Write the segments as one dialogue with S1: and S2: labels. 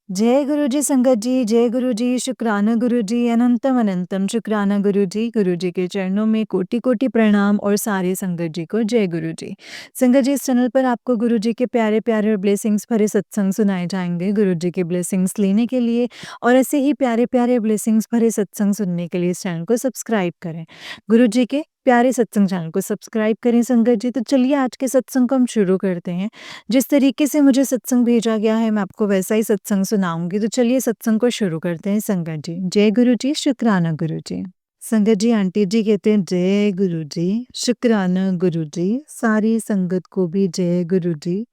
S1: जय गुरु जी संगत जी, जय गुरु जी, शुक्राना गुरु जी, अनंतम अनंतम शुक्राना गुरु जी के चरणों में कोटि कोटि प्रणाम और सारे संगत जी को जय गुरु जी। संगत जी, इस चैनल पर आपको गुरु जी के प्यारे प्यारे और ब्लेसिंग्स भरे सत्संग सुनाए जाएंगे। गुरु जी के ब्लेसिंग्स लेने के लिए और ऐसे ही प्यारे प्यारे ब्लेसिंग्स भरे सत्संग सुनने के लिए इस चैनल को सब्सक्राइब करें। गुरु जी के प्यारे सत्संग चैनल को सब्सक्राइब करें संगत जी। तो चलिए आज के सत्संग को हम शुरू करते हैं। जिस तरीके से मुझे सत्संग भेजा गया है मैं आपको वैसा ही सत्संग सुनाऊंगी। तो चलिए सत्संग को शुरू करते हैं संगत जी। जय गुरु जी, शुक्राना गुरु जी। संगत जी, आंटी जी कहते हैं जय गुरु जी, शुक्राना गुरु जी, सारी संगत को भी जय गुरु जी।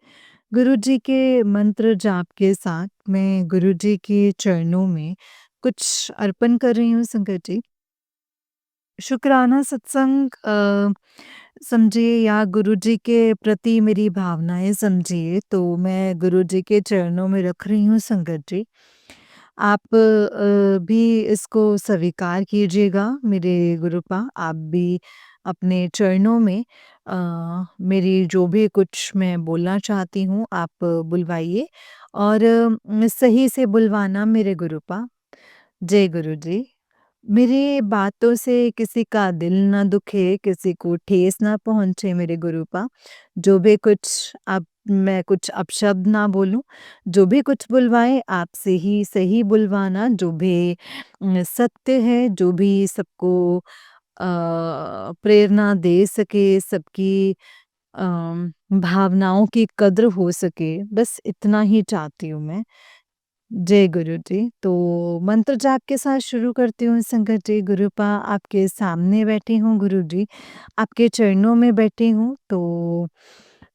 S1: गुरु जी के मंत्र जाप के साथ मैं गुरु जी के चरणों में कुछ अर्पण कर रही हूँ संगत जी। शुक्राना सत्संग समझिए या गुरु जी के प्रति मेरी भावनाएँ समझिए, तो मैं गुरु जी के चरणों में रख रही हूँ संगत जी। आप भी इसको स्वीकार कीजिएगा मेरे गुरुपा, आप भी अपने चरणों में मेरी जो भी कुछ मैं बोलना चाहती हूँ आप बुलवाइए और सही से बुलवाना मेरे गुरुपा। जय गुरु जी। मेरी बातों से किसी का दिल ना दुखे, किसी को ठेस ना पहुँचे मेरे गुरुपा। जो भी कुछ अब मैं कुछ अपशब्द ना बोलूँ, जो भी कुछ बुलवाएँ आपसे ही सही बुलवाना, जो भी सत्य है, जो भी सबको प्रेरणा दे सके, सबकी भावनाओं की कद्र हो सके, बस इतना ही चाहती हूँ मैं। जय गुरु जी। तो मंत्र जाप के साथ शुरू करती हूँ संगत जी। गुरुपा आपके सामने बैठी हूँ गुरु जी, आपके चरणों में बैठी हूँ, तो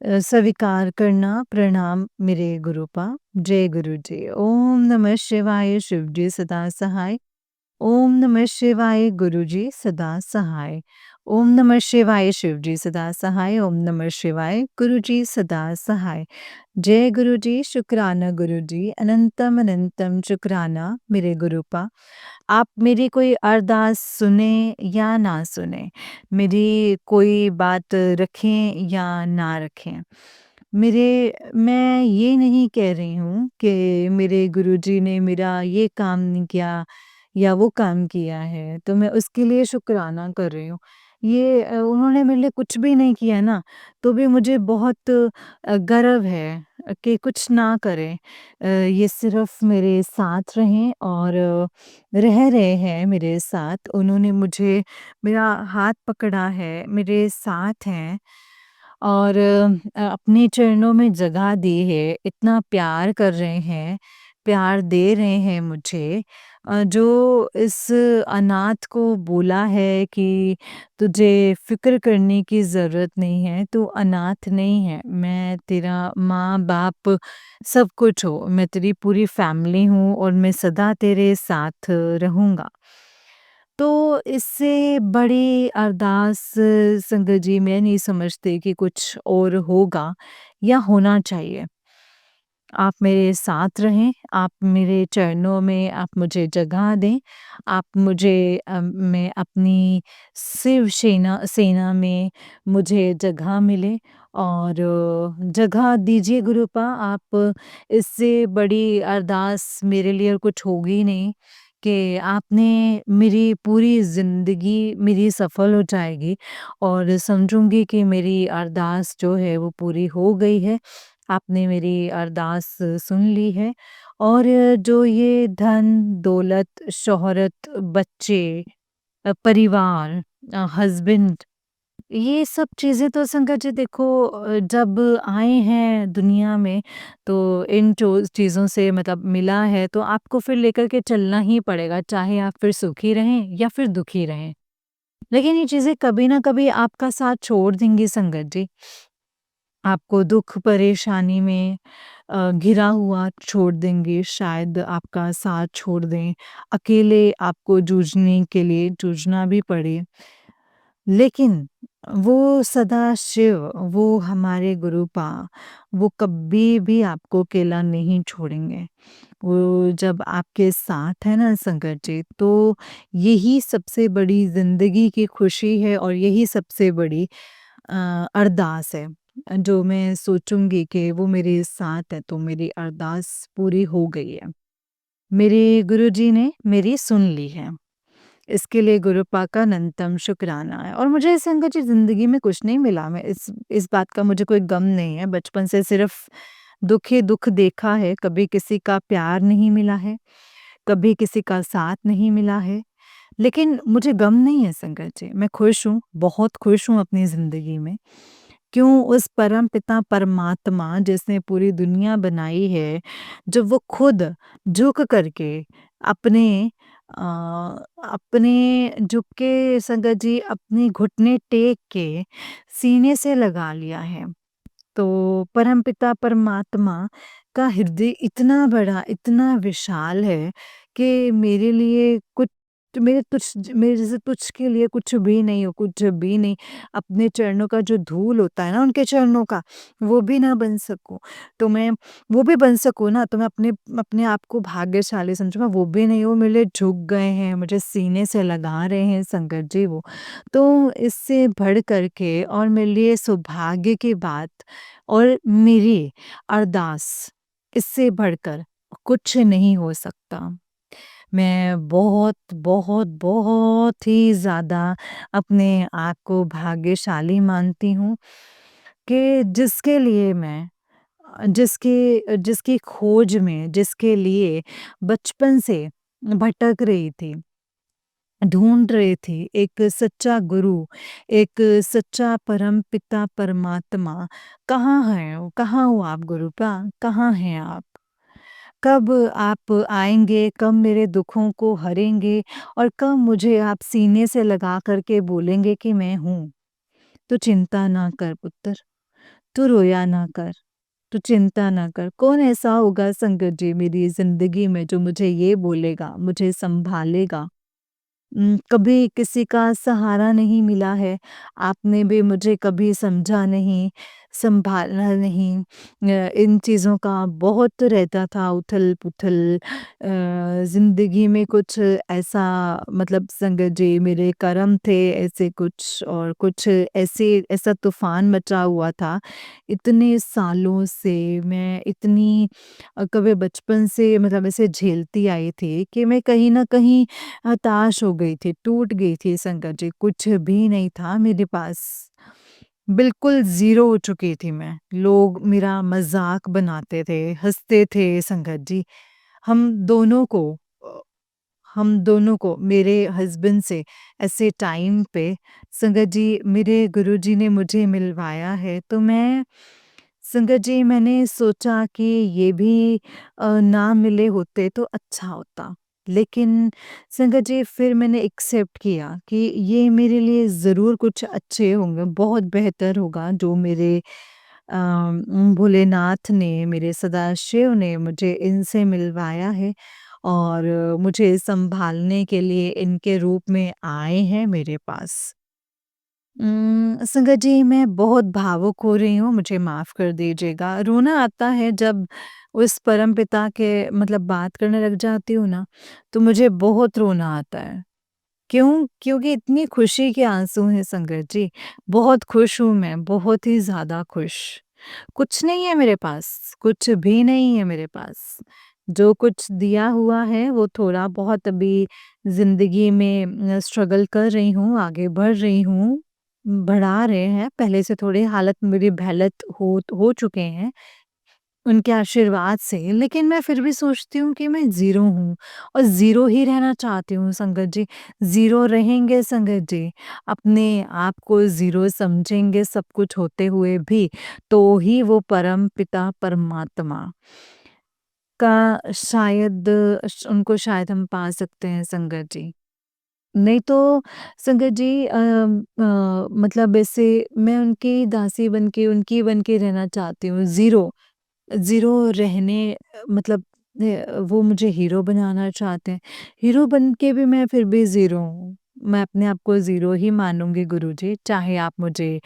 S1: स्वीकार करना प्रणाम मेरे गुरुपा। जय गुरु जी। ओम नमः शिवाय, शिव जी सदा सहाय। ओम नमः शिवाय, गुरुजी सदा सहाय। ओम नमः शिवाय, शिवजी सदा सहाय। ओम नमः शिवाय, गुरुजी सदा सहाय। जय गुरुजी, शुक्राना गुरुजी, अनंतम अनंतम शुक्राना मेरे गुरुपा। आप मेरी कोई अरदास सुने या ना सुने, मेरी कोई बात रखें या ना रखें, मैं ये नहीं कह रही हूँ कि मेरे गुरुजी ने मेरा ये काम नहीं किया या वो काम किया है, तो मैं उसके लिए शुक्राना कर रही हूँ। ये उन्होंने मेरे लिए कुछ भी नहीं किया ना, तो भी मुझे बहुत गर्व है कि कुछ ना करें। ये सिर्फ़ मेरे साथ रहें और रह रहे हैं मेरे साथ। उन्होंने मुझे मेरा हाथ पकड़ा है, मेरे साथ हैं और अपने चरणों में जगह दी है, इतना प्यार कर रहे हैं, प्यार दे रहे हैं मुझे। जो इस अनाथ को बोला है कि तुझे फ़िक्र करने की ज़रूरत नहीं है, तू अनाथ नहीं है, मैं तेरा माँ-बाप सब कुछ हूँ, मैं तेरी पूरी फ़ैमिली हूँ और मैं सदा तेरे साथ रहूँगा। तो इससे बड़ी अरदास संगत जी मैं नहीं समझती कि कुछ और होगा या होना चाहिए। आप मेरे साथ रहें, आप मेरे चरणों में आप मुझे जगह दें, आप मुझे मैं अपनी शिव सेना में मुझे जगह मिले और जगह दीजिए गुरुपा आप। इससे बड़ी अरदास मेरे लिए और कुछ होगी नहीं कि आपने मेरी पूरी ज़िंदगी मेरी सफल हो जाएगी और समझूँगी कि मेरी अरदास जो है वो पूरी हो गई है। आपने मेरी अरदास सुन ली है और जो ये धन, दौलत, शोहरत, बच्चे, परिवार, हस्बैंड, ये सब चीज़ें तो संगत जी देखो जब आए हैं दुनिया में तो इन चीज़ों से मतलब मिला है तो आपको फिर लेकर के चलना ही पड़ेगा, चाहे आप फिर सुखी रहें या फिर दुखी रहें। लेकिन ये चीज़ें कभी ना कभी आपका साथ छोड़ देंगी संगत जी। आपको दुःख परेशानी में घिरा हुआ छोड़ देंगे, शायद आपका साथ छोड़ दें, अकेले आपको जूझने के लिए जूझना भी पड़े। लेकिन वो सदाशिव, वो हमारे गुरुपा, वो कभी भी आपको अकेला नहीं छोड़ेंगे। वो जब आपके साथ है ना संगत जी, तो यही सबसे बड़ी ज़िंदगी की खुशी है और यही सबसे बड़ी अरदास है। जो मैं सोचूँगी कि वो मेरे साथ है तो मेरी अरदास पूरी हो गई है। मेरे गुरुजी ने मेरी सुन ली है। इसके लिए गुरुपा का अनंतम शुक्राना है और मुझे संगत जी ज़िंदगी में कुछ नहीं मिला, मैं इस बात का मुझे कोई गम नहीं है। बचपन से सिर्फ़ दुःख ही दुःख देखा है, कभी किसी का प्यार नहीं मिला है, कभी किसी का साथ नहीं मिला है। लेकिन मुझे गम नहीं है संगत जी, मैं खुश हूँ, बहुत खुश हूँ अपनी ज़िंदगी में। क्यों? उस परमपिता परमात्मा जिसने पूरी दुनिया बनाई है, जब वो खुद झुक करके अपने अ, अपने झुक के संगत जी अपने घुटने टेक के सीने से लगा लिया है। तो परमपिता परमात्मा का हृदय इतना बड़ा, इतना विशाल है कि मेरे लिए कुछ मेरे जैसे तुच्छ के लिए कुछ भी नहीं हो, कुछ भी नहीं। अपने चरणों का जो धूल होता है ना उनके चरणों का, वो भी ना बन सकूँ, तो मैं वो भी बन सकूँ ना तो मैं अपने अपने आप को भाग्यशाली समझूँगा, वो भी नहीं, वो मेरे लिए झुक गए हैं, मुझे सीने से लगा रहे हैं संगत जी वो। तो इससे बढ़ कर के और मेरे लिए सौभाग्य की बात और मेरी अरदास इससे बढ़कर कुछ नहीं हो सकता। मैं बहुत, बहुत, बहुत ही ज़्यादा अपने आप को भाग्यशाली मानती हूँ कि जिसके लिए मैं जिसकी खोज में, जिसके लिए बचपन से भटक रही थी, ढूँढ रही थी, एक सच्चा गुरु, एक सच्चा परमपिता परमात्मा, कहाँ हैं वो? कहाँ हो आप गुरुपा? कहाँ हैं आप? कब आप आएँगे? कब मेरे दुखों को हरेंगे? और कब मुझे आप सीने से लगा कर के बोलेंगे कि मैं हूँ? "तू चिंता ना कर पुत्र, तू रोया ना कर, तू चिंता ना कर।" कौन ऐसा होगा संगत जी मेरी ज़िंदगी में जो मुझे ये बोलेगा, मुझे सँभालेगा? कभी किसी का सहारा नहीं मिला है, आपने भी मुझे कभी समझा नहीं, सँभाला नहीं। इन चीज़ों का बहुत रहता था उथल-पुथल, ज़िंदगी में कुछ ऐसा मतलब संगत जी मेरे कर्म थे ऐसे कुछ और कुछ ऐसे ऐसा तूफ़ान मचा हुआ था। इतने सालों से मैं इतनी कभी बचपन से मतलब ऐसे झेलती आई थी कि मैं कहीं न कहीं हताश हो गई थी, टूट गई थी संगत जी, कुछ भी नहीं था मेरे पास। बिल्कुल ज़ीरो हो चुकी थी मैं। लोग मेरा मज़ाक बनाते थे, हँसते थे संगत जी। हम दोनों को अ, हम दोनों को मेरे हस्बैंड से ऐसे टाइम पे संगत जी मेरे गुरुजी ने मुझे मिलवाया है, तो मैं संगत जी मैंने सोचा कि ये भी ना मिले होते तो अच्छा होता। लेकिन संगत जी फिर मैंने एक्सेप्ट किया कि ये मेरे लिए ज़रूर कुछ अच्छे होंगे, बहुत बेहतर होगा जो मेरे भोलेनाथ ने, मेरे सदाशिव ने मुझे इनसे मिलवाया है और मुझे सँभालने के लिए इनके रूप में आए हैं मेरे पास। संगत जी मैं बहुत भावुक हो रही हूँ, मुझे माफ़ कर दीजिएगा। रोना आता है जब उस परमपिता के मतलब बात करने लग जाती हूँ ना, तो मुझे बहुत रोना आता है। क्यों? क्योंकि इतनी खुशी के आँसू हैं संगत जी। बहुत खुश हूँ मैं, बहुत ही ज़्यादा खुश। कुछ नहीं है मेरे पास, कुछ भी नहीं है मेरे पास। जो कुछ दिया हुआ है वो थोड़ा बहुत अभी ज़िंदगी में स्ट्रगल कर रही हूँ, आगे बढ़ रही हूँ। बढ़ा रहे हैं, पहले से थोड़ी हालत मेरी बेहलत हो चुके हैं। उनके आशीर्वाद से, लेकिन मैं फिर भी सोचती हूँ कि मैं ज़ीरो हूँ और ज़ीरो ही रहना चाहती हूँ संगत जी। ज़ीरो रहेंगे संगत जी, अपने आप को ज़ीरो समझेंगे सब कुछ होते हुए भी, तो ही वो परम पिता परमात्मा का शायद उनको शायद हम पा सकते हैं संगत जी। नहीं तो संगत जी मतलब ऐसे मैं उनकी दासी बन के, उनकी बन के रहना चाहती हूँ, ज़ीरो। ज़ीरो रहने मतलब वो मुझे हीरो बनाना चाहते हैं। हीरो बन के भी मैं फिर भी ज़ीरो हूँ। मैं अपने आप को ज़ीरो ही मानूँगी गुरुजी, चाहे आप मुझे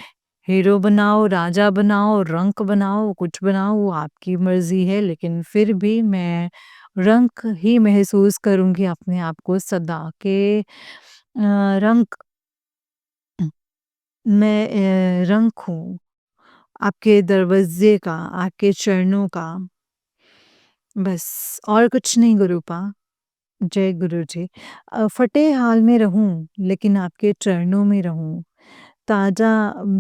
S1: हीरो बनाओ, राजा बनाओ, रंक बनाओ, कुछ बनाओ वो आपकी मर्ज़ी है, लेकिन फिर भी मैं रंक ही महसूस करूँगी अपने आप को सदा के रंक मैं रंक हूँ आपके दरवाज़े का, आपके चरणों का, बस और कुछ नहीं गुरूपा। जय गुरु जी। फटे हाल में रहूँ, लेकिन आपके चरणों में रहूँ। ताजा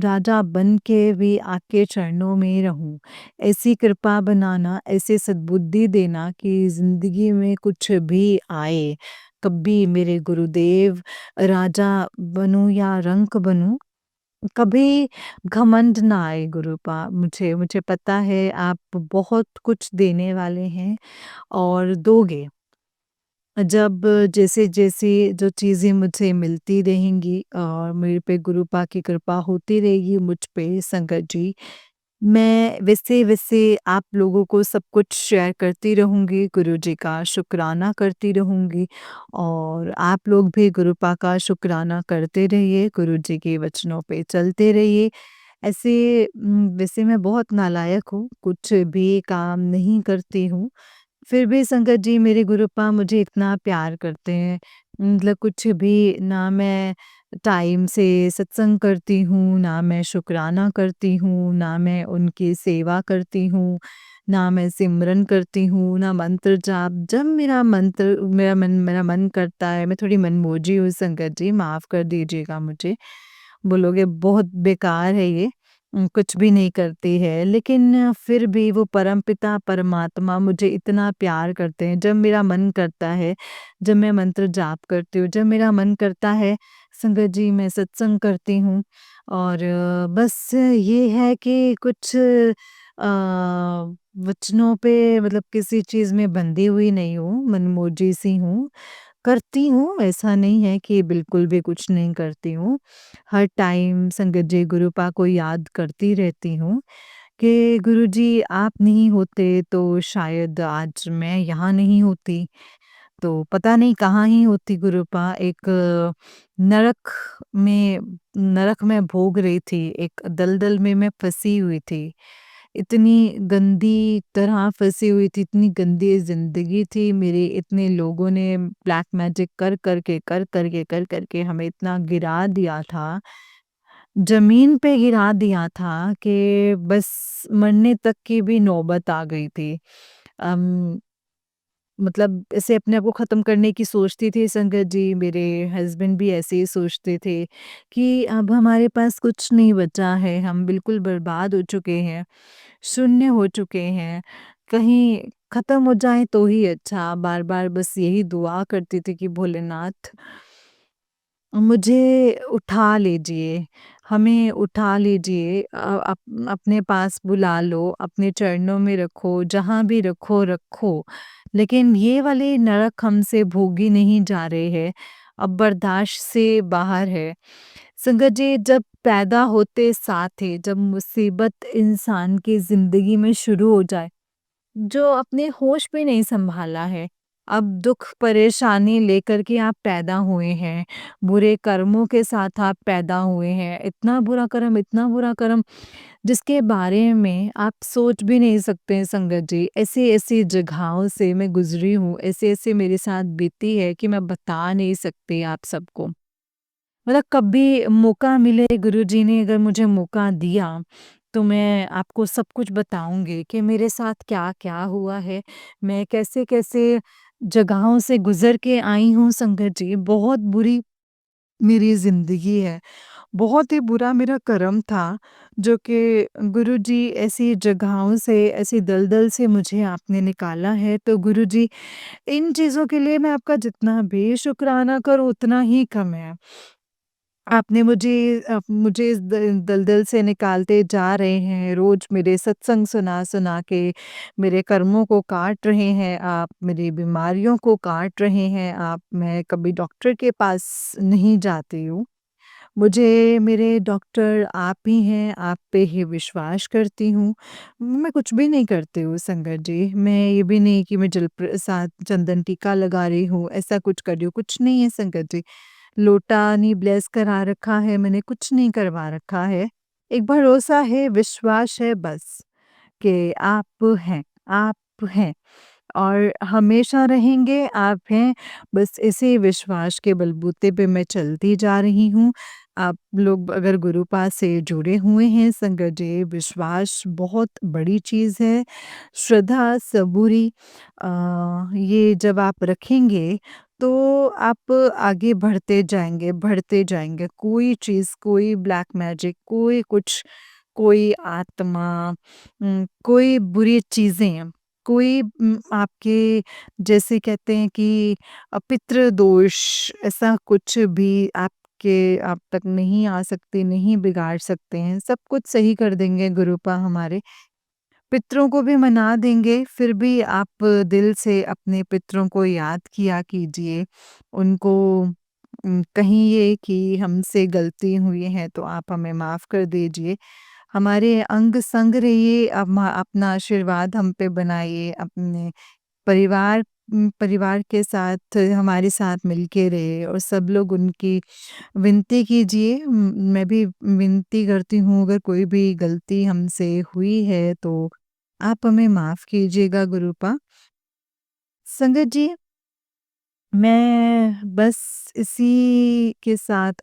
S1: राजा बन के भी आपके चरणों में रहूँ। ऐसी कृपा बनाना, ऐसी सद्बुद्धि देना कि ज़िंदगी में कुछ भी आए, कभी मेरे गुरुदेव राजा बनूँ या रंक बनूँ, कभी घमंड ना आए गुरूपा मुझे। मुझे पता है आप बहुत कुछ देने वाले हैं और दोगे। जब जैसे-जैसे जो चीज़ें मुझे मिलती रहेंगी और मेरे पे गुरुपा की कृपा होती रहेगी मुझ पे संगत जी, मैं वैसे-वैसे आप लोगों को सब कुछ शेयर करती रहूँगी, गुरु जी का शुकराना करती रहूँगी और आप लोग भी गुरुपा का शुकराना करते रहिए, गुरु जी के वचनों पे चलते रहिए। ऐसे वैसे मैं बहुत नालायक हूँ, कुछ भी काम नहीं करती हूँ। फिर भी संगत जी मेरे गुरुपा मुझे इतना प्यार करते हैं, मतलब कुछ भी ना मैं टाइम से सत्संग करती हूँ, ना मैं शुकराना करती हूँ, ना मैं उनकी सेवा करती हूँ, ना मैं सिमरन करती हूँ, ना मंत्र जाप। जब मेरा मन करता है, मैं थोड़ी मनमोजी हूँ संगत जी, माफ़ कर दीजिएगा मुझे। बोलोगे बहुत बेकार है ये, कुछ भी नहीं करती है, लेकिन फिर भी वो परमपिता परमात्मा मुझे इतना प्यार करते हैं। जब मेरा मन करता है, जब मैं मंत्र जाप करती हूँ, जब मेरा मन करता है संगत जी मैं सत्संग करती हूँ और बस ये है कि कुछ वचनों पे मतलब किसी चीज़ में बंधी हुई नहीं हूँ, मनमौजी सी हूँ। करती हूँ, ऐसा नहीं है कि बिल्कुल भी कुछ नहीं करती हूँ। हर टाइम संगत जी गुरुपा को याद करती रहती हूँ कि गुरुजी आप नहीं होते तो शायद आज मैं यहाँ नहीं होती। तो पता नहीं कहाँ ही होती गुरूपा। एक नरक में नरक में भोग रही थी, एक दलदल में मैं फँसी हुई थी। इतनी गंदी तरह फँसी हुई थी, इतनी गंदी ज़िंदगी थी मेरी, इतने लोगों ने ब्लैक मैजिक कर कर के हमें इतना गिरा दिया था, ज़मीन पे गिरा दिया था कि बस मरने तक की भी नौबत आ गई थी। अम मतलब ऐसे अपने आप को ख़त्म करने की सोचती थी संगत जी, मेरे हस्बैंड भी ऐसे ही सोचते थे कि अब हमारे पास कुछ नहीं बचा है, हम बिल्कुल बर्बाद हो चुके हैं, शून्य हो चुके हैं, कहीं ख़त्म हो जाएँ तो ही अच्छा। बार-बार बस यही दुआ करती थी कि भोलेनाथ मुझे उठा लीजिए, हमें उठा लीजिए, अपने पास बुला लो, अपने चरणों में रखो, जहाँ भी रखो, रखो। लेकिन ये वाले नरक हमसे भोगी नहीं जा रहे हैं, अब बर्दाश्त से बाहर है। संगत जी जब पैदा होते साथ ही जब मुसीबत इंसान की ज़िंदगी में शुरू हो जाए, जो अपने होश पे नहीं सँभाला है। अब दुःख परेशानी लेकर के आप पैदा हुए हैं, बुरे कर्मों के साथ आप पैदा हुए हैं, इतना बुरा कर्म जिसके बारे में आप सोच भी नहीं सकते हैं संगत जी। ऐसी-ऐसी जगहों से मैं गुज़री हूँ, ऐसे-ऐसे मेरे साथ बीती है कि मैं बता नहीं सकती आप सबको। मतलब कभी मौका मिले गुरुजी ने अगर मुझे मौका दिया तो मैं आपको सब कुछ बताऊंगी कि मेरे साथ क्या-क्या हुआ है। मैं कैसे-कैसे जगहों से गुज़र के आई हूँ संगत जी। बहुत बुरी मेरी ज़िंदगी है। बहुत ही बुरा मेरा कर्म था जो कि गुरुजी ऐसी जगहों से, ऐसी दलदल से मुझे आपने निकाला है। तो गुरुजी इन चीज़ों के लिए मैं आपका जितना भी शुक्राना करूँ उतना ही कम है। आपने मुझे इस दलदल से निकालते जा रहे हैं, रोज़ मेरे सत्संग सुना-सुना के मेरे कर्मों को काट रहे हैं आप, मेरी बीमारियों को काट रहे हैं आप। मैं कभी डॉक्टर के पास नहीं जाती हूँ। मुझे मेरे डॉक्टर आप ही हैं, आप पे ही विश्वास करती हूँ। मैं कुछ भी नहीं करती हूँ संगत जी। मैं ये भी नहीं कि मैं जलप्रसाद चंदन टीका लगा रही हूँ, ऐसा कुछ कर रही हूँ, कुछ नहीं है संगत जी। लोटा नहीं ब्लेस करा रखा है, मैंने कुछ नहीं करवा रखा है। एक भरोसा है, विश्वास है बस कि आप हैं और हमेशा रहेंगे, आप हैं। बस इसी विश्वास के बलबूते पे मैं चलती जा रही हूँ। आप लोग अगर गुरुपा से जुड़े हुए हैं संगत जी, विश्वास बहुत बड़ी चीज़ है। श्रद्धा, सबूरी ये जब आप रखेंगे तो आप आगे बढ़ते जाएँगे। कोई चीज़, कोई ब्लैक मैजिक, कोई कुछ, कोई आत्मा, कोई बुरी चीज़ें, कोई आपके जैसे कहते हैं कि पितृ दोष, ऐसा कुछ भी आप तक नहीं आ सकते, नहीं बिगाड़ सकते हैं। सब कुछ सही कर देंगे गुरुपा हमारे। पितरों को भी मना देंगे, फिर भी आप दिल से अपने पितरों को याद किया कीजिए। उनको कहिए कि हमसे गलती हुई है तो आप हमें माफ़ कर दीजिए। हमारे अंग-संग रहिए, अपना आशीर्वाद हम पे बनाइए, अपने परिवार के साथ हमारे साथ मिलके रहे और सब लोग उनकी विनती कीजिए। मैं भी विनती करती हूँ, अगर कोई भी गलती हमसे हुई है तो आप हमें माफ़ कीजिएगा गुरुपा। संगत जी, मैं बस इसी के साथ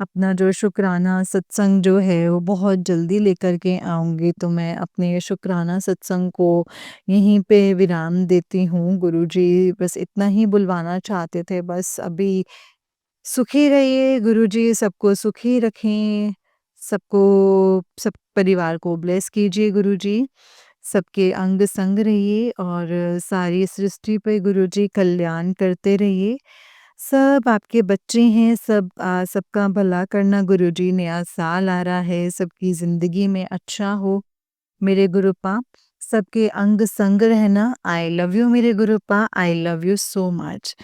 S1: अपना जो शुक्राना सत्संग जो है वो बहुत जल्दी लेकर के आऊँगी, तो मैं अपने शुक्राना सत्संग को यहीं पे विराम देती हूँ। गुरुजी बस इतना ही बुलवाना चाहते थे, बस अभी सुखी रहिए गुरुजी, सबको सुखी रखें, सब परिवार को ब्लेस कीजिए गुरुजी। सबके अंग संग रहिए और सारी सृष्टि पे गुरुजी कल्याण करते रहिए। सब आपके बच्चे हैं, सबका भला करना गुरुजी। नया साल आ रहा है, सबकी ज़िंदगी में अच्छा हो मेरे गुरुपा। सबके अंग संग रहना। आई लव यू मेरे Gurupa, I love you so much.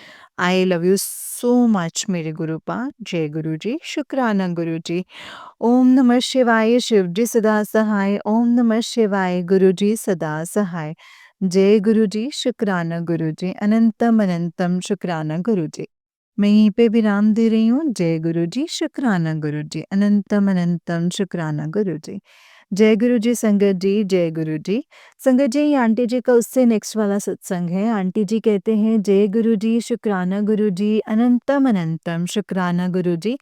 S1: I love you so much मेरे गुरुपा। जय गुरुजी, शुक्राना गुरुजी। ओम नमः शिवाय, शिवजी सदा सहाय। ओम नमः शिवाय, गुरुजी सदा सहाय। जय गुरुजी, शुक्राना गुरुजी। अनंतम अनंतम शुक्राना गुरुजी। मैं यहीं पे विराम दे रही हूँ। जय गुरुजी, शुक्राना गुरुजी। अनंतम अनंतम शुक्राना गुरुजी। जय गुरुजी संगत जी, जय गुरुजी। संगत जी, ये आंटी जी का उससे नेक्स्ट वाला सत्संग है। आंटी जी कहते हैं, जय गुरुजी, शुक्राना गुरुजी। अनंतम अनंतम शुक्राना गुरुजी।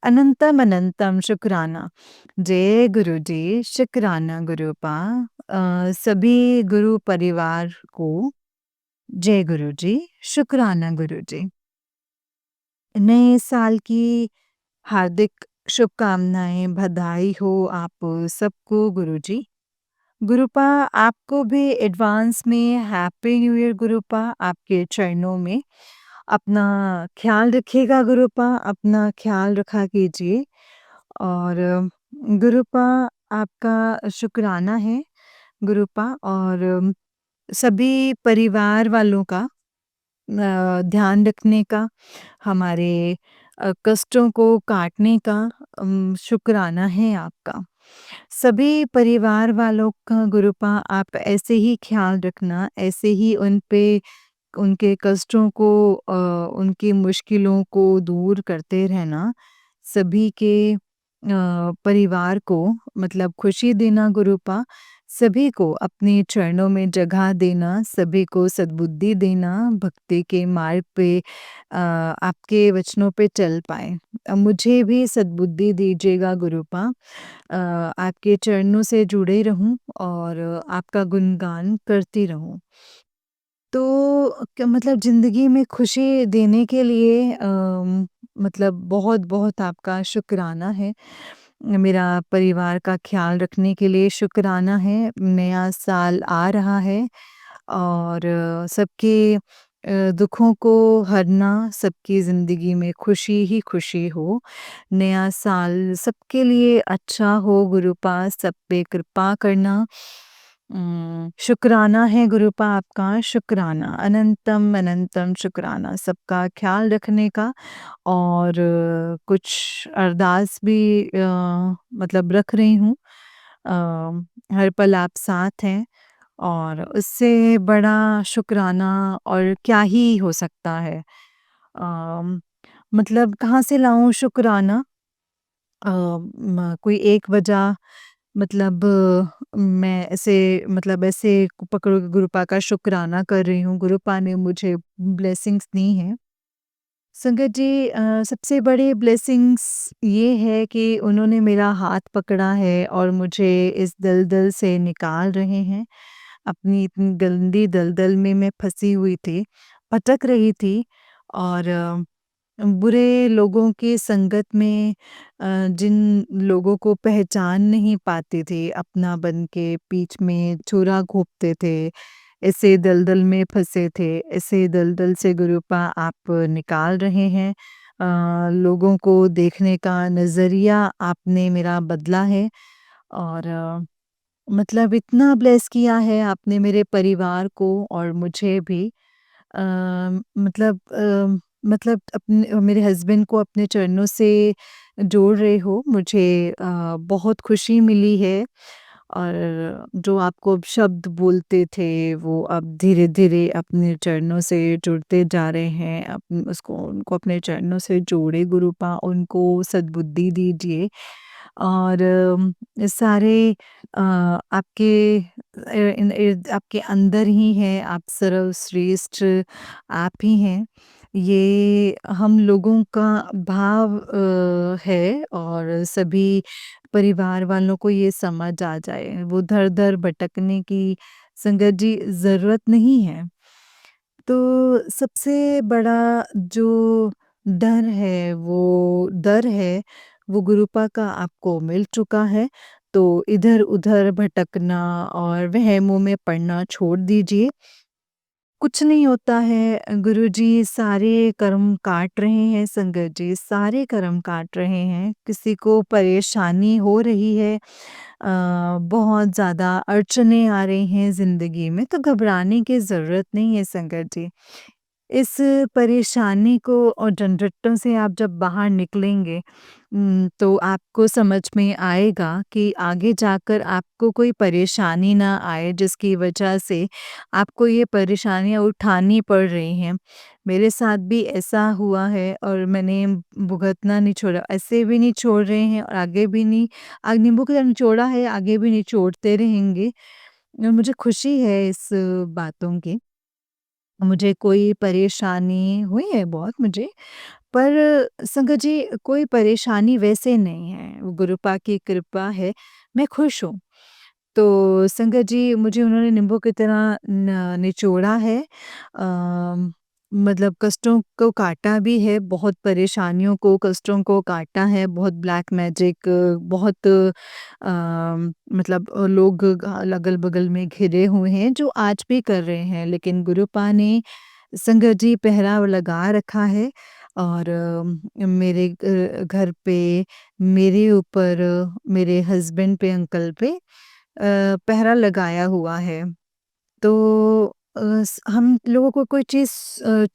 S1: अनंतम अनंतम शुक्राना। जय गुरुजी, शुक्राना गुरुपा। सभी गुरु परिवार को जय गुरुजी, शुक्राना गुरुजी। नए साल की हार्दिक शुभकामनाएं, बधाई हो आप सबको गुरुजी। गुरुपा, आपको भी एडवांस में हैप्पी न्यू ईयर गुरुपा। आपके चरणों में अपना ख्याल रखिएगा गुरुपा, अपना ख्याल रखा कीजिए। और गुरुपा, आपका शुक्राना है गुरुपा। और सभी परिवार वालों का ध्यान रखने का, हमारे कष्टों को काटने का शुक्राना है आपका। सभी परिवार वालों का गुरुपा, आप ऐसे ही ख्याल रखना, ऐसे ही उन पे उनके कष्टों को उनकी मुश्किलों को दूर करते रहना। सभी के परिवार को मतलब खुशी देना गुरुपा। सभी को अपने चरणों में जगह देना, सभी को सद्बुद्धि देना, भक्ति के मार्ग पे आपके वचनों पे चल पाएँ। मुझे भी सद्बुद्धि दीजिएगा गुरुपा। आपके चरणों से जुड़े रहूँ और आपका गुणगान करती रहूँ। तो क्या मतलब ज़िंदगी में खुशी देने के लिए मतलब बहुत-बहुत आपका शुक्राना है। मेरा परिवार का ख़्याल रखने के लिए शुक्राना है। नया साल आ रहा है और सबके दुखों को हरना, सबकी ज़िंदगी में खुशी ही खुशी हो। नया साल सबके लिए अच्छा हो गुरुपा, सब पे कृपा करना। शुक्राना है गुरुपा आपका, शुक्राना, अनंतम अनंतम शुक्राना सबका ख़्याल रखने का। और कुछ अरदास भी मतलब रख रही हूँ। हर पल आप साथ हैं और उससे बड़ा शुक्राना और क्या ही हो सकता है। मतलब कहाँ से लाऊँ शुक्राना? कोई एक वजह मतलब मैं ऐसे पकड़ो कि गुरुपा का शुक्राना कर रही हूँ, गुरुपा ने मुझे ब्लेसिंग्स दी हैं। संगत जी सबसे बड़ी ब्लेसिंग्स ये है कि उन्होंने मेरा हाथ पकड़ा है और मुझे इस दलदल से निकाल रहे हैं। अपनी इतनी गंदी दलदल में मैं फँसी हुई थी, भटक रही थी और बुरे लोगों की संगत में जिन लोगों को पहचान नहीं पाते थे, अपना बन के बीच में छुरा घोंपते थे, ऐसे दलदल में फँसे थे, ऐसे दलदल से गुरुपा आप निकाल रहे हैं। लोगों को देखने का नज़रिया आपने मेरा बदला है और मतलब इतना ब्लेस किया है आपने मेरे परिवार को और मुझे भी। अ, मतलब मतलब अपने मेरे हस्बैंड को अपने चरणों से जोड़ रहे हो, मुझे बहुत खुशी मिली है और जो आपको अब शब्द बोलते थे, वो अब धीरे-धीरे अपने चरणों से जुड़ते जा रहे हैं। उसको उनको अपने चरणों से जोड़े गुरुपा, उनको सद्बुद्धि दीजिए और सारे आपके आपके अंदर ही है, आप सर्वश्रेष्ठ आप ही हैं। ये हम लोगों का भाव है और सभी परिवार वालों को ये समझ आ जाए, वो दर-दर भटकने की संगत जी ज़रूरत नहीं है। तो सबसे बड़ा जो डर है, वो गुरुपा का आपको मिल चुका है। तो इधर-उधर भटकना और वहमों में पड़ना छोड़ दीजिए। कुछ नहीं होता है गुरुजी सारे कर्म काट रहे हैं संगत जी, सारे कर्म काट रहे हैं। किसी को परेशानी हो रही है बहुत ज़्यादा अड़चनें आ रही हैं ज़िंदगी में, तो घबराने की ज़रूरत नहीं है संगत जी। इस परेशानी को और झंझटों से आप जब बाहर निकलेंगे तो आपको समझ में आएगा कि आगे जाकर आपको कोई परेशानी ना आए जिसकी वजह से आपको ये परेशानियाँ उठानी पड़ रही हैं। मेरे साथ भी ऐसा हुआ है और मैंने भुगतना नहीं छोड़ा, ऐसे भी नहीं छोड़ रहे हैं और आगे भी नहीं भुगतना निचोड़ा है, आगे भी निचोड़ते रहेंगे। मुझे खुशी है इस बातों की। मुझे कोई परेशानी हुई है बहुत मुझे, पर संगत जी कोई परेशानी वैसे नहीं है, वो गुरुपा की कृपा है, मैं खुश हूँ। तो संगत जी मुझे उन्होंने नींबू की तरह न निचोड़ा है मतलब कष्टों को काटा भी है, बहुत परेशानियों को, कष्टों को काटा है, बहुत ब्लैक मैजिक बहुत मतलब लोग अगल-बगल में घिरे हुए हैं जो आज भी कर रहे हैं, लेकिन गुरुपा ने संगत जी पहरा लगा रखा है और मेरे घर पे, मेरे ऊपर, मेरे हस्बैंड पे, अंकल पे पहरा लगाया हुआ है। तो हम लोगों को कोई चीज़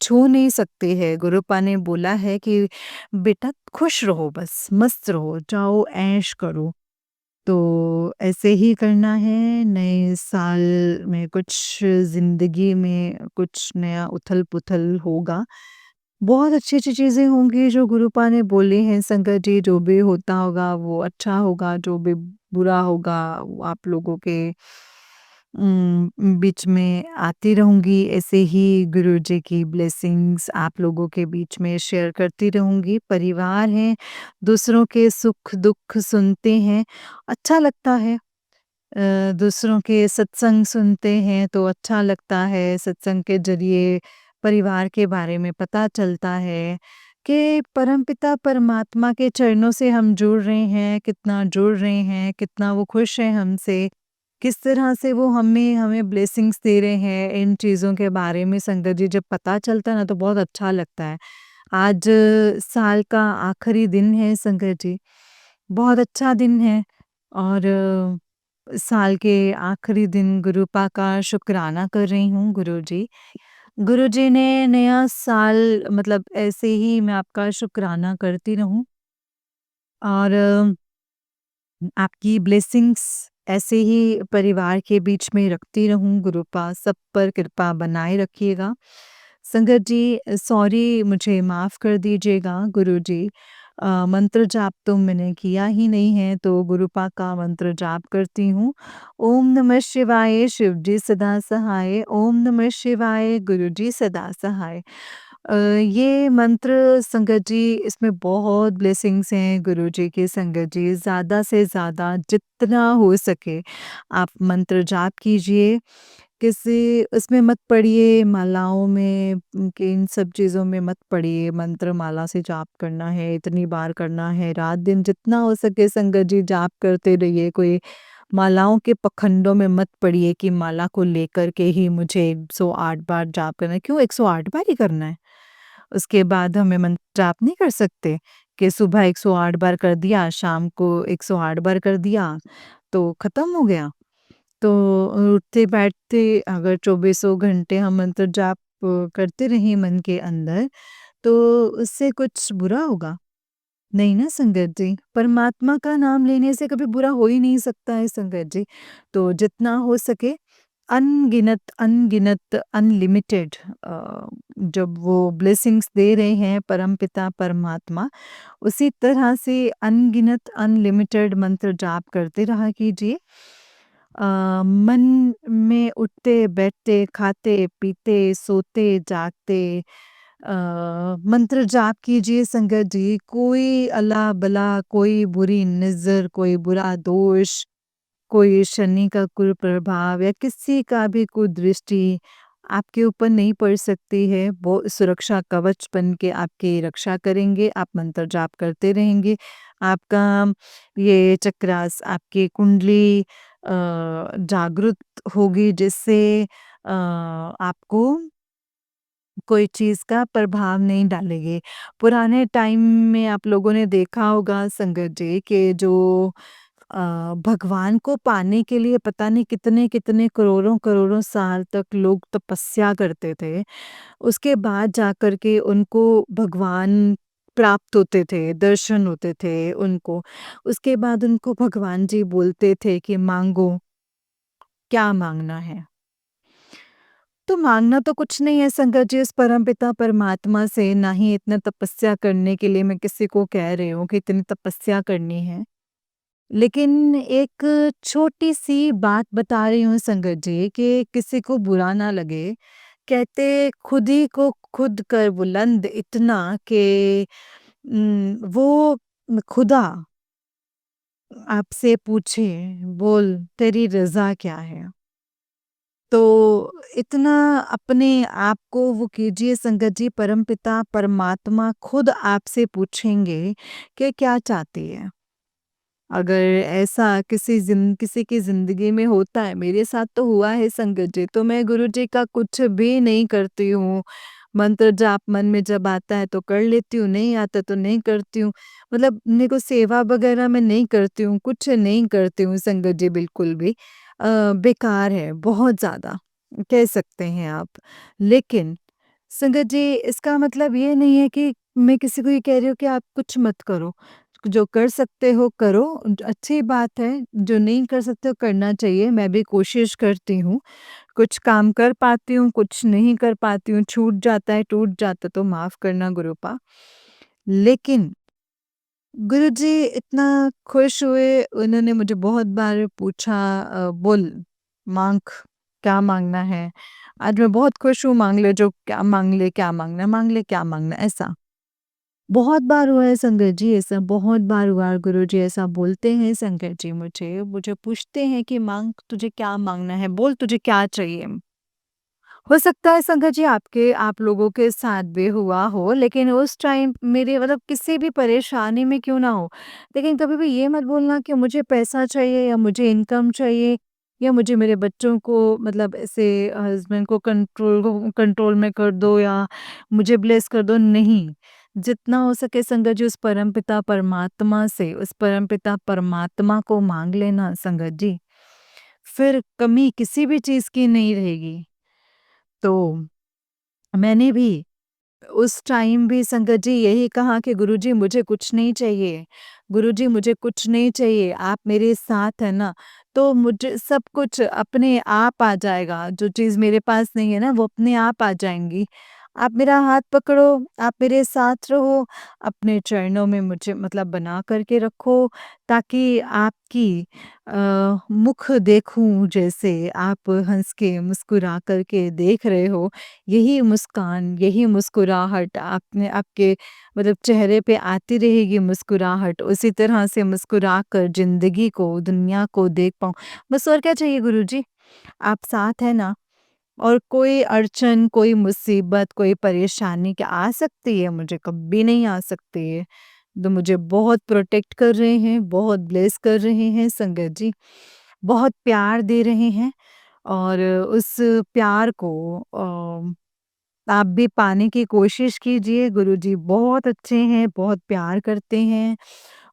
S1: छू नहीं सकती है। गुरुपा ने बोला है कि बेटा खुश रहो बस, मस्त रहो, जाओ ऐश करो। तो ऐसे ही करना है, नए साल में कुछ ज़िंदगी में कुछ नया उथल-पुथल होगा। बहुत अच्छी-अच्छी चीज़ें होंगी जो गुरुपा ने बोली हैं संगत जी, जो भी होता होगा वो अच्छा होगा, जो भी बुरा होगा वो आप लोगों के बीच में आती रहूँगी, ऐसे ही गुरुजी की ब्लेसिंग्स आप लोगों के बीच में शेयर करती रहूँगी। परिवार है, दूसरों के सुख-दुःख सुनते हैं, अच्छा लगता है। दूसरों के सत्संग सुनते हैं तो अच्छा लगता है, सत्संग के ज़रिए परिवार के बारे में पता चलता है कि परमपिता परमात्मा के चरणों से हम जुड़ रहे हैं, कितना जुड़ रहे हैं, कितना वो खुश हैं हमसे, किस तरह से वो हमें हमें ब्लेसिंग्स दे रहे हैं, इन चीज़ों के बारे में संगत जी जब पता चलता है ना तो बहुत अच्छा लगता है। आज साल का आखिरी दिन है संगत जी, बहुत अच्छा दिन है और साल के आखिरी दिन गुरुपा का शुक्राना कर रही हूँ गुरुजी। गुरुजी ने नया साल मतलब ऐसे ही मैं आपका शुक्राना करती रहूँ और आपकी ब्लेसिंग्स ऐसे ही परिवार के बीच में रखती रहूँ गुरुपा सब पर कृपा बनाए रखिएगा। संगत जी सॉरी मुझे माफ़ कर दीजिएगा गुरुजी मंत्र जाप तो मैंने किया ही नहीं है तो गुरुपा का मंत्र जाप करती हूँ। ओम नमः शिवाय शिव जी सदा सहाय, ओम नमः शिवाय गुरु जी सदा सहाय। ये मंत्र संगत जी इसमें बहुत ब्लेसिंग्स हैं गुरुजी की संगत जी। ज़्यादा से ज़्यादा जितना हो सके आप मंत्र जाप कीजिए। किसी उसमें मत पड़िए मालाओं में कि इन सब चीज़ों में मत पड़िए। मंत्र माला से जाप करना है, इतनी बार करना है, रात-दिन जितना हो सके संगत जी जाप करते रहिए। कोई मालाओं के पखंडों में मत पड़िए कि माला को लेकर के ही मुझे 108 बार जाप करना है। क्यों 108 बार ही करना है? उसके बाद हमें मंत्र जाप नहीं कर सकते कि सुबह 108 बार कर दिया, शाम को 108 बार कर दिया, तो खत्म हो गया। तो उठते-बैठते अगर चौबीसों घंटे हम मंत्र जाप करते रहें मन के अंदर, तो उससे कुछ बुरा होगा? नहीं ना संगत जी, परमात्मा का नाम लेने से कभी बुरा हो ही नहीं सकता है संगत जी। तो जितना हो सके अनगिनत अनगिनत अनलिमिटेड जब वो ब्लेसिंग्स दे रहे हैं परमपिता परमात्मा, उसी तरह से अनगिनत अनलिमिटेड मंत्र जाप करते रहा कीजिए। मन में उठते-बैठते, खाते-पीते, सोते-जागते मंत्र जाप कीजिए संगत जी। कोई अला-बला, कोई बुरी नज़र, कोई बुरा दोष, कोई शनि का कुप्रभाव या किसी का भी कुदृष्टि आपके ऊपर नहीं पड़ सकती है। वो सुरक्षा कवच बन के आपकी रक्षा करेंगे। आप मंत्र जाप करते रहेंगे। आपका ये चक्रास, आपकी कुंडली जागृत होगी जिससे आपको कोई चीज़ का प्रभाव नहीं डालेगी। पुराने टाइम में आप लोगों ने देखा होगा संगत जी कि जो अ, भगवान को पाने के लिए पता नहीं कितने-कितने करोड़ों-करोड़ों साल तक लोग तपस्या करते थे। उसके बाद जाकर के उनको भगवान प्राप्त होते थे, दर्शन होते थे उनको। उसके बाद उनको भगवान जी बोलते थे कि माँगो, क्या माँगना है? तो माँगना तो कुछ नहीं है संगत जी उस परमपिता परमात्मा से, ना ही इतना तपस्या करने के लिए मैं किसी को कह रही हूँ कि इतनी तपस्या करनी है। लेकिन एक छोटी-सी बात बता रही हूँ संगत जी कि किसी को बुरा ना लगे। कहते खुद ही को खुद कर बुलंद इतना कि वो खुदा आपसे पूछे, बोल तेरी रज़ा क्या है? तो इतना अपने आप को वो कीजिए संगत जी परमपिता परमात्मा खुद आपसे पूछेंगे कि क्या चाहती है? अगर ऐसा किसी की ज़िंदगी में होता है, मेरे साथ तो हुआ है संगत जी, तो मैं गुरुजी का कुछ भी नहीं करती हूँ। मंत्र जाप मन में जब आता है तो कर लेती हूँ, नहीं आता तो नहीं करती हूँ। मतलब मेरे को सेवा वगैरह मैं नहीं करती हूँ, कुछ नहीं करती हूँ संगत जी बिल्कुल भी। बेकार है बहुत ज़्यादा, कह सकते हैं आप। लेकिन संगत जी इसका मतलब ये नहीं है कि मैं किसी को ये कह रही हूँ कि आप कुछ मत करो। जो कर सकते हो करो, अच्छी बात है, जो नहीं कर सकते हो करना चाहिए, मैं भी कोशिश करती हूँ। कुछ काम कर पाती हूँ, कुछ नहीं कर पाती हूँ, छूट जाता है, टूट जाता तो माफ़ करना गुरूपा। लेकिन गुरुजी इतना खुश हुए, उन्होंने मुझे बहुत बार पूछा बोल माँग, क्या माँगना है? आज मैं बहुत खुश हूँ, माँग ले जो क्या माँग ले, क्या माँगना है, माँग ले क्या माँगना है, ऐसा। बहुत बार हुआ है संगत जी ऐसा, बहुत बार हुआ है गुरुजी ऐसा बोलते हैं संगत जी मुझे, मुझे पूछते हैं कि माँग तुझे क्या माँगना है? बोल तुझे क्या चाहिए? हो सकता है संगत जी आपके आप लोगों के साथ भी हुआ हो, लेकिन उस टाइम मेरे मतलब किसी भी परेशानी में क्यों ना हो, लेकिन कभी भी ये मत बोलना कि मुझे पैसा चाहिए या मुझे इनकम चाहिए या मुझे मेरे बच्चों को मतलब ऐसे हस्बैंड को कंट्रोल में कर दो या मुझे ब्लेस कर दो, नहीं। जितना हो सके संगत जी उस परमपिता परमात्मा से, उस परमपिता परमात्मा को माँग लेना संगत जी, फिर कमी किसी भी चीज़ की नहीं रहेगी। तो मैंने भी उस टाइम भी संगत जी यही कहा कि गुरुजी मुझे कुछ नहीं चाहिए, गुरुजी मुझे कुछ नहीं चाहिए, आप मेरे साथ हैं ना, तो मुझे सब कुछ अपने आप आ जाएगा, जो चीज़ मेरे पास नहीं है ना वो अपने आप आ जाएँगी। आप मेरा हाथ पकड़ो, आप मेरे साथ रहो, अपने चरणों में मुझे मतलब बना कर के रखो, ताकि आपकी मुख देखूँ जैसे आप हँस के मुस्कुरा कर के देख रहे हो, यही मुस्कान, यही मुस्कुराहट आपने आपके मतलब चेहरे पे आती रहेगी मुस्कुराहट, उसी तरह से मुस्कुरा कर ज़िंदगी को, दुनिया को देख पाऊँ। बस और क्या चाहिए गुरुजी? आप साथ हैं ना? और कोई अड़चन, कोई मुसीबत, कोई परेशानी क्या आ सकती है मुझे? कभी नहीं आ सकती है। तो मुझे बहुत प्रोटेक्ट कर रहे हैं, बहुत ब्लेस कर रहे हैं संगत जी, बहुत प्यार दे रहे हैं और उस प्यार को आप भी पाने की कोशिश कीजिए। गुरुजी बहुत अच्छे हैं, बहुत प्यार करते हैं।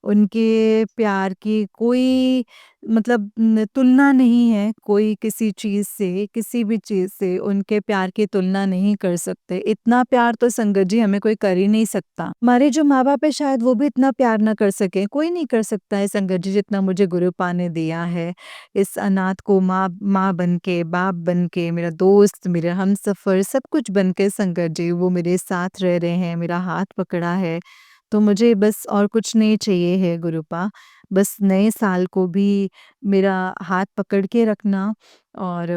S1: उनके प्यार की कोई मतलब तुलना नहीं है, कोई किसी चीज़ से, किसी भी चीज़ से उनके प्यार की तुलना नहीं कर सकते। इतना प्यार तो संगत जी हमें कोई कर ही नहीं सकता। हमारे जो माँ-बाप हैं शायद वो भी इतना प्यार ना कर सकें, कोई नहीं कर सकता है संगत जी जितना मुझे गुरुपा ने दिया है। इस अनाथ को माँ माँ बन के, बाप बन के, मेरा दोस्त, मेरा हमसफ़र सब कुछ बन के संगत जी वो मेरे साथ रह रहे हैं, मेरा हाथ पकड़ा है। तो मुझे बस और कुछ नहीं चाहिए है गुरुपा। बस नए साल को भी मेरा हाथ पकड़ के रखना और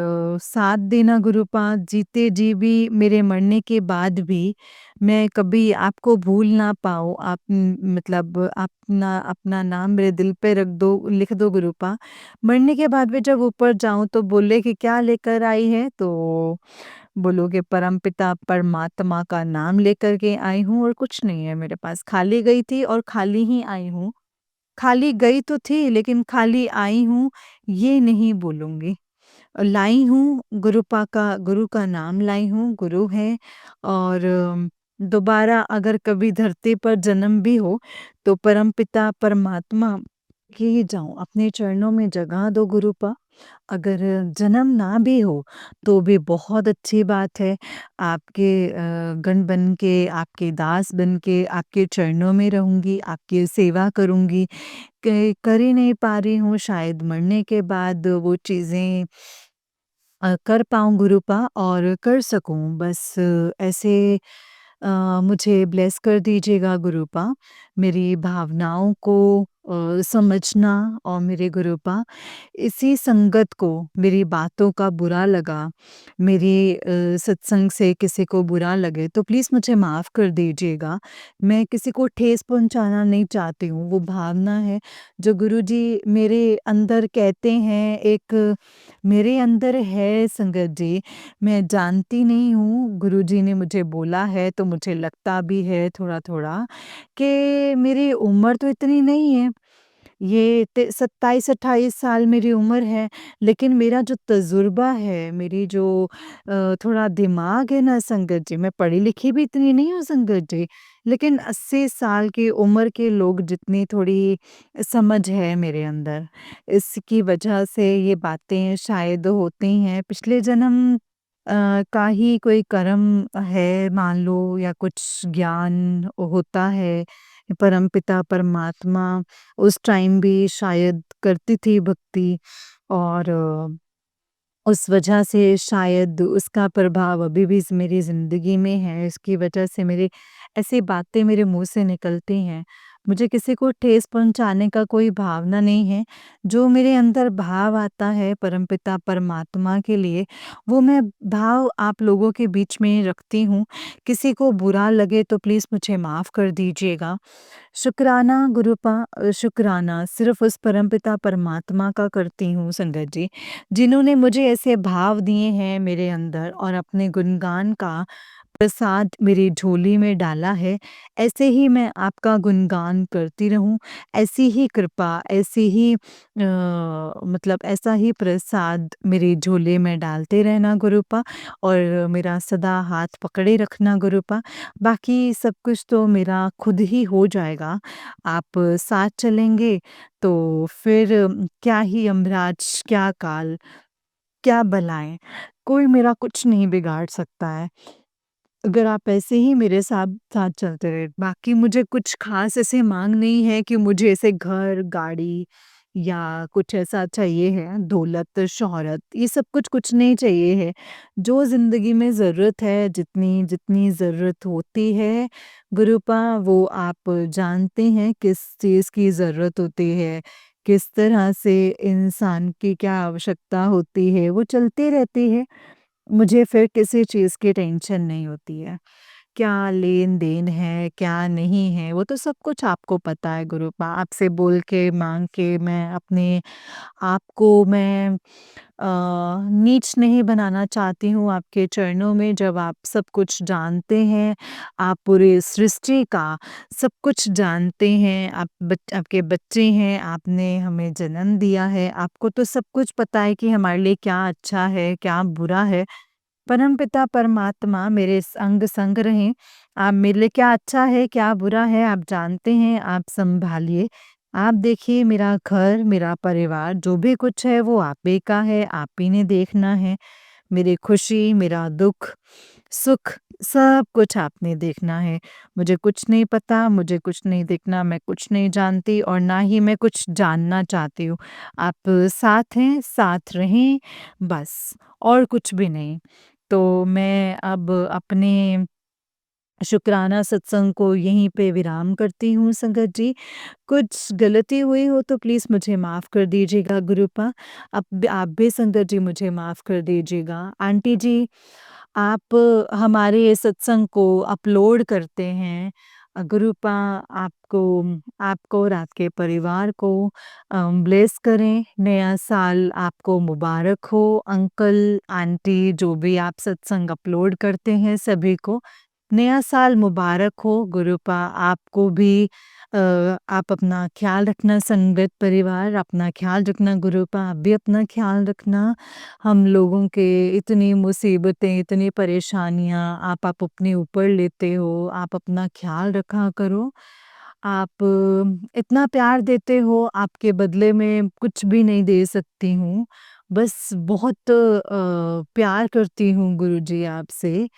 S1: साथ देना गुरुपा, जीते जी भी मेरे मरने के बाद भी मैं कभी आपको भूल ना पाऊँ। आप मतलब अपना अपना नाम मेरे दिल पे रख दो, लिख दो गुरुपा। मरने के बाद भी जब ऊपर जाऊँ तो बोले कि क्या लेकर आई है? तो बोलोगे परमपिता परमात्मा का नाम लेकर के आई हूँ और कुछ नहीं है मेरे पास। खाली गई थी और खाली ही आई हूँ। खाली गई तो थी लेकिन खाली आई हूँ, ये नहीं बोलूँगी। लाई हूँ गुरु का नाम लाई हूँ, गुरु है और दोबारा अगर कभी धरती पर जन्म भी हो तो परमपिता परमात्मा के ही जाऊँ, अपने चरणों में जगह दो गुरुपा। अगर जन्म ना भी हो तो भी बहुत अच्छी बात है। आपके गण बन के, आपके दास बन के, आपके चरणों में रहूँगी, आपकी सेवा करूँगी। कर ही नहीं पा रही हूँ शायद मरने के बाद वो चीज़ें कर पाऊँ गुरुपा और कर सकूँ बस ऐसे मुझे ब्लेस कर दीजिएगा गुरुपा। मेरी भावनाओं को समझना और मेरे गुरुपा इसी संगत को मेरी बातों का बुरा लगा, मेरी सत्संग से किसी को बुरा लगे तो प्लीज़ मुझे माफ़ कर दीजिएगा। मैं किसी को ठेस पहुँचाना नहीं चाहती हूँ, वो भावना है जो गुरुजी मेरे अंदर कहते हैं एक मेरे अंदर है संगत जी, मैं जानती नहीं हूँ, गुरुजी ने मुझे बोला है तो मुझे लगता भी है थोड़ा-थोड़ा कि मेरी उम्र तो इतनी नहीं है। ये ते 27-28 साल मेरी उम्र है, लेकिन मेरा जो तजुर्बा है, मेरी जो थोड़ा दिमाग है ना संगत जी, मैं पढ़ी-लिखी भी इतनी नहीं हूँ संगत जी, लेकिन 80 साल की उम्र के लोग जितनी थोड़ी समझ है मेरे अंदर, इसकी वजह से ये बातें शायद होती हैं। पिछले जन्म का ही कोई कर्म है मान लो या कुछ ज्ञान होता है, परमपिता परमात्मा उस टाइम भी शायद करती थी भक्ति और उस वजह से शायद उसका प्रभाव अभी भी मेरी ज़िंदगी में है, इसकी वजह से मेरी ऐसी बातें मेरे मुँह से निकलती हैं। मुझे किसी को ठेस पहुँचाने का कोई भावना नहीं है, जो मेरे अंदर भाव आता है परमपिता परमात्मा के लिए, वो मैं भाव आप लोगों के बीच में रखती हूँ। किसी को बुरा लगे तो प्लीज़ मुझे माफ़ कर दीजिएगा। शुक्राना गुरुपा शुक्राना सिर्फ़ उस परमपिता परमात्मा का करती हूँ संगत जी, जिन्होंने मुझे ऐसे भाव दिए हैं मेरे अंदर और अपने गुणगान का प्रसाद मेरी झोली में डाला है, ऐसे ही मैं आपका गुणगान करती रहूँ, ऐसी ही कृपा, ऐसी ही मतलब ऐसा ही प्रसाद मेरी झोली में डालते रहना गुरुपा और मेरा सदा हाथ पकड़े रखना गुरुपा। बाकी सब कुछ तो मेरा खुद ही हो जाएगा। आप साथ चलेंगे तो फिर क्या ही यमराज, क्या काल, क्या बलाएँ, कोई मेरा कुछ नहीं बिगाड़ सकता है। अगर आप ऐसे ही मेरे साथ साथ चलते रहे, बाकी मुझे कुछ ख़ास ऐसे माँग नहीं है कि मुझे ऐसे घर, गाड़ी या कुछ ऐसा चाहिए है, दौलत, शोहरत, ये सब कुछ नहीं चाहिए है। जो ज़िंदगी में ज़रूरत है, जितनी ज़रूरत होती है गुरूपा, वो आप जानते हैं किस चीज़ की ज़रूरत होती है, किस तरह से इंसान की क्या आवश्यकता होती है, वो चलती रहती है। मुझे फिर किसी चीज़ की टेंशन नहीं होती है। क्या लेन-देन है, क्या नहीं है, वो तो सब कुछ आपको पता है गुरूपा। आपसे बोल के, माँग के मैं अपने आप को मैं अ, नीच नहीं बनाना चाहती हूँ आपके चरणों में, जब आप सब कुछ जानते हैं, आप पूरी सृष्टि का सब कुछ जानते हैं, आपके बच्चे हैं, आपने हमें जन्म दिया है, आपको तो सब कुछ पता है कि हमारे लिए क्या अच्छा है, क्या बुरा है। परमपिता परमात्मा मेरे संग रहें। आप मेरे लिए क्या अच्छा है, क्या बुरा है, आप जानते हैं, आप सँभालिए। आप देखिए मेरा घर, मेरा परिवार जो भी कुछ है वो आप ही का है, आप ही ने देखना है। मेरी खुशी, मेरा दुःख, सुख सब कुछ आपने देखना है। मुझे कुछ नहीं पता, मुझे कुछ नहीं देखना, मैं कुछ नहीं जानती और ना ही मैं कुछ जानना चाहती हूँ। आप साथ हैं, साथ रहें, बस और कुछ भी नहीं। तो मैं अब अपने शुक्राना सत्संग को यहीं पे विराम करती हूँ संगत जी। कुछ गलती हुई हो तो प्लीज़ मुझे माफ़ कर दीजिएगा गुरूपा। आप भी संगत जी मुझे माफ़ कर दीजिएगा। आंटी जी, आप हमारे ये सत्संग को अपलोड करते हैं। गुरूपा आपको आपको और आपके परिवार को ब्लेस करें। नया साल आपको मुबारक हो। अंकल, आंटी जो भी आप सत्संग अपलोड करते हैं सभी को नया साल मुबारक हो। गुरूपा आपको भी आप अपना ख़्याल रखना संगत परिवार, अपना ख़्याल रखना गुरूपा, आप भी अपना ख़्याल रखना। हम लोगों के इतनी मुसीबतें, इतनी परेशानियाँ आप अपने ऊपर लेते हो, आप अपना ख़्याल रखा करो। आप इतना प्यार देते हो, आपके बदले में कुछ भी नहीं दे सकती हूँ। बस बहुत प्यार करती हूँ गुरुजी आपसे।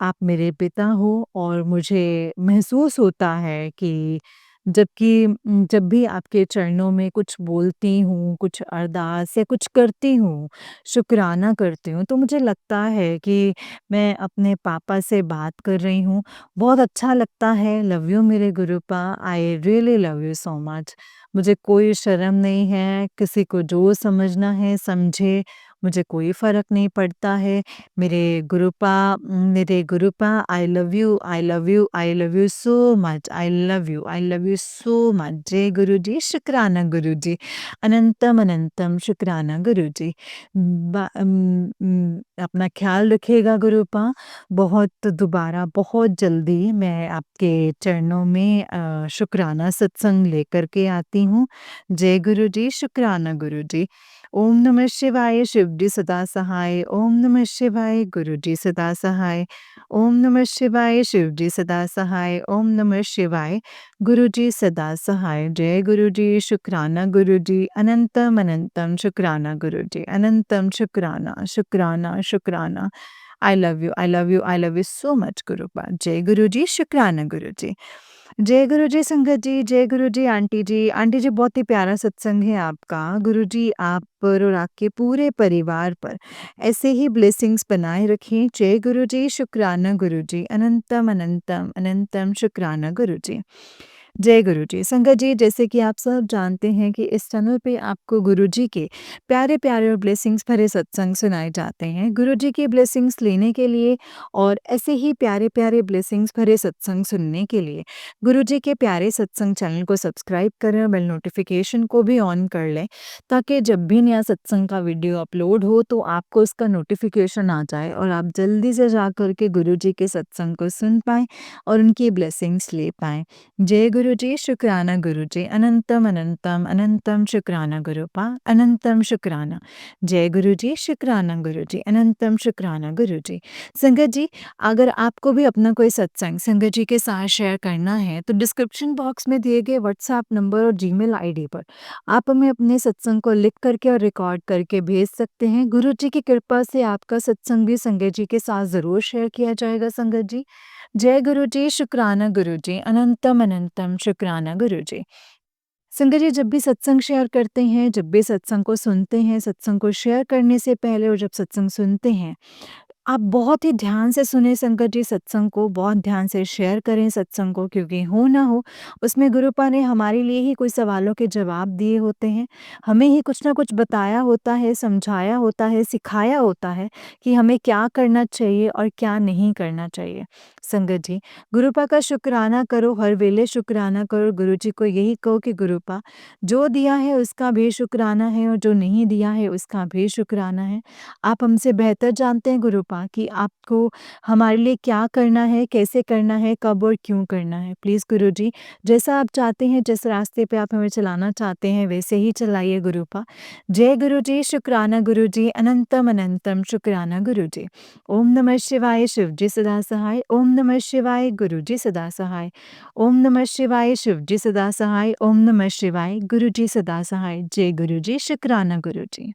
S1: आप मेरे पिता हो और मुझे महसूस होता है कि जब भी आपके चरणों में कुछ बोलती हूँ, कुछ अरदास या कुछ करती हूँ, शुक्राना करती हूँ, तो मुझे लगता है कि मैं अपने पापा से बात कर रही हूँ। बहुत अच्छा लगता है। लव यू मेरे Gurupa, I really love you so much. मुझे कोई शर्म नहीं है, किसी को जो समझना है समझे, मुझे कोई फ़र्क नहीं पड़ता है। मेरे Gurupa I love you, I love you, I love you so much, I love you so much. जय गुरु जी, शुक्राना गुरु जी, अनंतम अनंतम शुक्राना गुरु जी। अपना ख्याल रखिएगा गुरूपा। दोबारा बहुत जल्दी मैं आपके चरणों में शुक्राना सत्संग लेकर के आती हूँ। जय गुरु जी, शुक्राना गुरु जी। ओम नमः शिवाय, शिव जी सदा सहाय। ओम नमः शिवाय, गुरु जी सदा सहाय। ओम नमः शिवाय, शिव जी सदा सहाय। ओम नमः शिवाय, गुरु जी सदा सहाय। जय गुरु जी, शुक्राना गुरु जी, अनंतम अनंतम शुक्राना गुरु जी, अनंतम शुक्राना शुक्राना शुक्राना। I love you, I love you, I love you so much Gurupa. जय गुरु जी, शुक्राना गुरु जी। जय गुरु जी संगत जी, जय गुरु जी आंटी जी। आंटी जी बहुत ही प्यारा सत्संग है आपका। गुरु जी आप पर और आपके पूरे परिवार पर ऐसे ही ब्लेसिंग्स बनाए रखें। जय गुरु जी, शुक्राना गुरु जी, अनंतम अनंतम अनंतम शुक्राना गुरु जी। जय गुरु जी। संगत जी जैसे कि आप सब जानते हैं कि इस चैनल पे आपको गुरु जी के प्यारे-प्यारे और ब्लेसिंग्स भरे सत्संग सुनाए जाते हैं। गुरु जी की ब्लेसिंग्स लेने के लिए और ऐसे ही प्यारे-प्यारे ब्लेसिंग्स भरे सत्संग सुनने के लिए गुरु जी के प्यारे सत्संग चैनल को सब्सक्राइब करें और बेल नोटिफिकेशन को भी ऑन कर लें, ताकि जब भी नया सत्संग का वीडियो अपलोड हो तो आपको उसका नोटिफिकेशन आ जाए और आप जल्दी से जा कर के गुरु जी के सत्संग को सुन पाएँ और उनकी ब्लेसिंग्स ले पाएँ। जय गुरु जी, शुक्राना गुरु जी, अनंतम अनंतम अनंतम शुक्राना गुरूपा, अनंतम शुक्राना। जय गुरु जी, शुक्राना गुरु जी, अनंतम शुक्राना गुरु जी। संगत जी, अगर आपको भी अपना कोई सत्संग संगत जी के साथ शेयर करना है तो डिस्क्रिप्शन बॉक्स में दिए गए व्हाट्सएप नंबर और जीमेल आईडी पर आप हमें अपने सत्संग को लिख करके और रिकॉर्ड करके भेज सकते हैं। गुरु जी की कृपा से आपका सत्संग भी संगत जी के साथ ज़रूर शेयर किया जाएगा संगत जी। जय गुरु जी, शुक्राना गुरु जी, अनंतम अनंतम शुक्राना गुरु जी। संगत जी जब भी सत्संग शेयर करते हैं, जब भी सत्संग को सुनते हैं, सत्संग को शेयर करने से पहले और जब सत्संग सुनते हैं, आप बहुत ही ध्यान से सुने संगत जी सत्संग को, बहुत ध्यान से शेयर करें सत्संग को क्योंकि हो ना हो उसमें गुरुपा ने हमारे लिए ही कोई सवालों के जवाब दिए होते हैं। हमें ही कुछ ना कुछ बताया होता है, समझाया होता है, सिखाया होता है कि हमें क्या करना चाहिए और क्या नहीं करना चाहिए। संगत जी, गुरुपा का शुक्राना करो, हर वेले शुक्राना करो, गुरुजी को यही कहो कि गुरुपा जो दिया है उसका भी शुक्राना है और जो नहीं दिया है उसका भी शुक्राना है। आप हमसे बेहतर जानते हैं गुरुपा कि आपको हमारे लिए क्या करना है, कैसे करना है, कब और क्यों करना है। प्लीज़ गुरुजी, जैसा आप चाहते हैं, जिस रास्ते पे आप हमें चलाना चाहते हैं, वैसे ही चलाइए गुरुपा। जय गुरुजी, शुक्राना गुरुजी, अनंतम अनंतम शुक्राना गुरुजी। ओम नमः शिवाय, शिवजी सदा सहाय। ओम नमः शिवाय, गुरुजी सदा सहाय। ओम नमः शिवाय, शिवजी सदा सहाय। ओम नमः शिवाय, गुरुजी सदा सहाय। जय गुरुजी, शुक्राना गुरुजी।